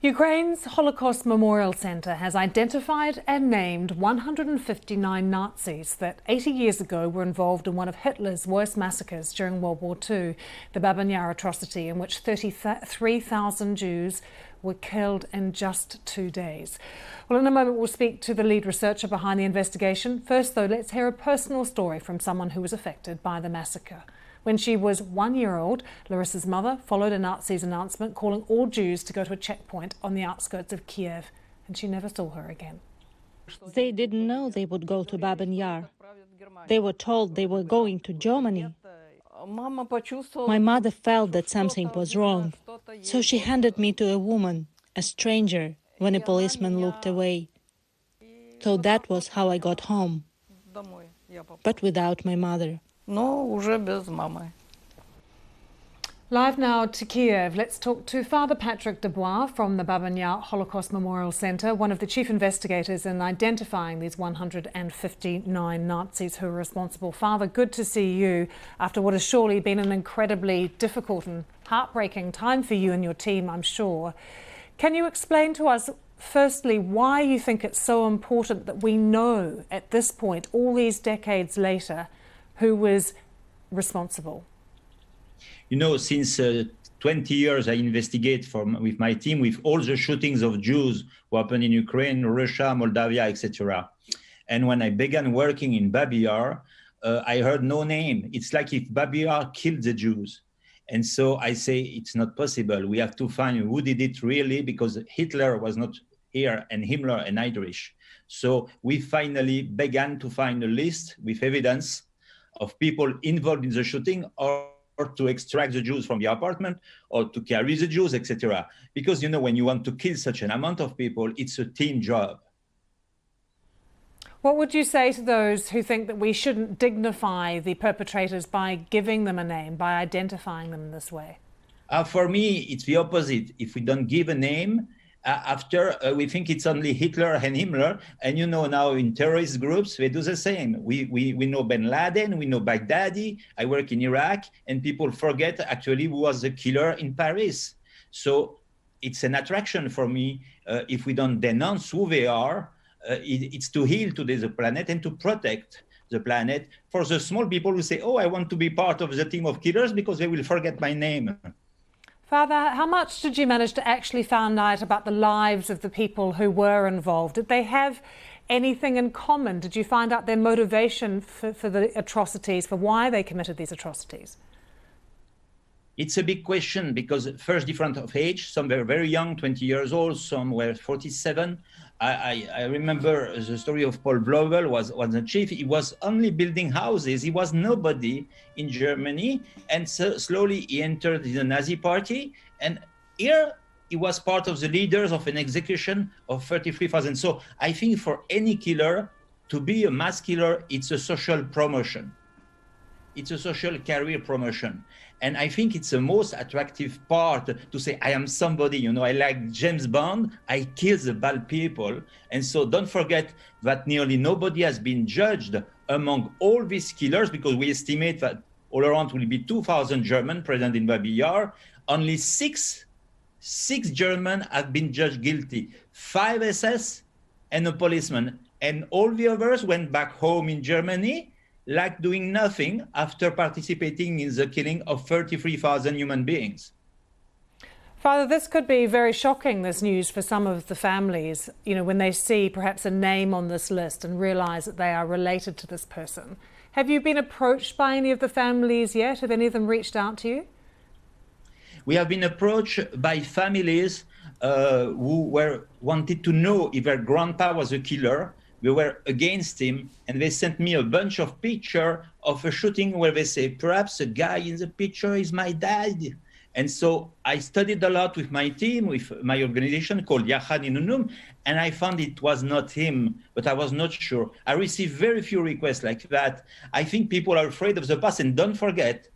Ukraine's Holocaust Memorial Centre has identified and named 159 Nazis that 80 years ago were involved in one of Hitler's worst massacres during World War II, the Babyn Yar atrocity, in which 33,000 Jews were killed in just 2 days. Well, in a moment we'll speak to the lead researcher behind the investigation. First, though, let's hear a personal story from someone who was affected by the massacre. When she was 1 year old, Larissa's mother followed a Nazi's announcement calling all Jews to go to a checkpoint on the outskirts of Kiev, and she never saw her again. They didn't know they would go to Babyn Yar. They were told they were going to Germany. My mother felt that something was wrong, so she handed me to a woman, a stranger, when a policeman looked away. So that was how I got home, but without my mother. Live now to Kiev, let's talk to Father Patrick Desbois from the Babyn Yar Holocaust Memorial Centre, one of the chief investigators in identifying these 159 Nazis who were responsible. Father, good to see you after what has surely been an incredibly difficult and heartbreaking time for you and your team, I'm sure. Can you explain to us, firstly, why you think it's so important that we know at this point, all these decades later, who was responsible? You know, since 20 years I investigate with my team with all the shootings of Jews who happened in Ukraine, Russia, Moldavia, etc. And when I began working in Babyn Yar, I heard no name. It's like if Babyn Yar killed the Jews. And so I say it's not possible. We have to find who did it really, because Hitler was not here and Himmler and Irish. So we finally began to find a list with evidence of people involved in the shooting, or to extract the Jews from the apartment, or to carry the Jews, etc. Because, you know, when you want to kill such an amount of people, it's a team job. What would you say to those who think that we shouldn't dignify the perpetrators by giving them a name, by identifying them in this way? For me, it's the opposite. If we don't give a name, we think it's only Hitler and Himmler. And you know, now in terrorist groups, they do the same. We know Bin Laden, we know Baghdadi. I work in Iraq, and people forget actually who was the killer in Paris. So it's an attraction for me. If we don't denounce who they are, it's to heal today the planet and to protect the planet for the small people who say, oh, I want to be part of the team of killers because they will forget my name. Father, how much did you manage to actually find out about the lives of the people who were involved? Did they have anything in common? Did you find out their motivation for the atrocities, for why they committed these atrocities? It's a big question because first different of age, some were very young, 20 years old, some were 47. I remember the story of Paul Blobel was the chief. He was only building houses. He was nobody in Germany. And so slowly he entered the Nazi party. And here he was part of the leaders of an execution of 33,000. So I think for any killer, to be a mass killer, it's a social promotion. It's a social career promotion. And I think it's the most attractive part to say, I am somebody, you know, I like James Bond, I kill the bad people. And so don't forget that nearly nobody has been judged among all these killers, because we estimate that all around will be 2,000 Germans present in Babyn Yar. Only six Germans have been judged guilty, 5 SS and a policeman. And all the others went back home in Germany, like doing nothing after participating in the killing of 33,000 human beings. Father, this could be very shocking, this news, for some of the families, you know, when they see perhaps a name on this list and realise that they are related to this person. Have you been approached by any of the families yet? Have any of them reached out to you? We have been approached by families who wanted to know if their grandpa was a killer. We were against him, and they sent me a bunch of pictures of a shooting where they say, perhaps a guy in the picture is my dad. And so I studied a lot with my team, with my organization called Yachad Inunum, and I found it was not him, but I was not sure. I received very few requests like that. I think people are afraid of the past, and don't forget,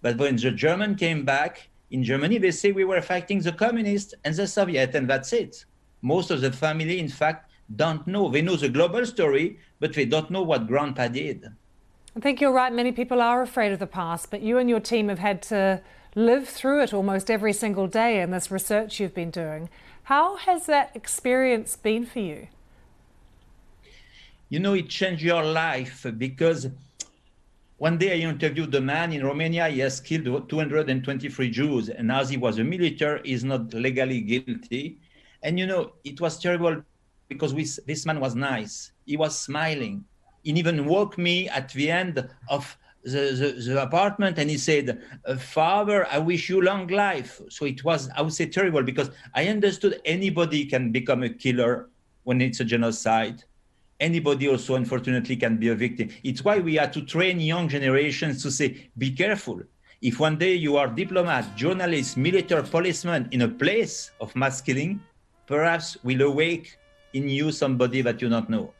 but when the German came back, in Germany, they say we were fighting the communists and the Soviet, and that's it. Most of the family, in fact, don't know. They know the global story, but they don't know what Grandpa did. I think you're right. Many people are afraid of the past, but you and your team have had to live through it almost every single day in this research you've been doing. How has that experience been for you? You know, it changed your life because one day I interviewed a man in Romania. He has killed 223 Jews, and as he was a military, he's not legally guilty. And you know, it was terrible because this man was nice. He was smiling. He even woke me at the end of the apartment, and he said, "Father, I wish you long life." So it was, I would say, terrible because I understood anybody can become a killer when it's a genocide. Anybody also, unfortunately, can be a victim. It's why we have to train young generations to say, be careful. If one day you are diplomat, journalist, military, policeman in a place of mass killing, perhaps will awake in you somebody that you don't know.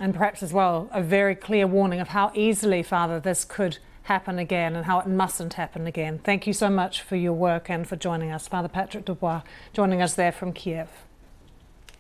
And perhaps as well, a very clear warning of how easily, Father, this could happen again and how it mustn't happen again. Thank you so much for your work and for joining us. Father Patrick Desbois joining us there from Kiev.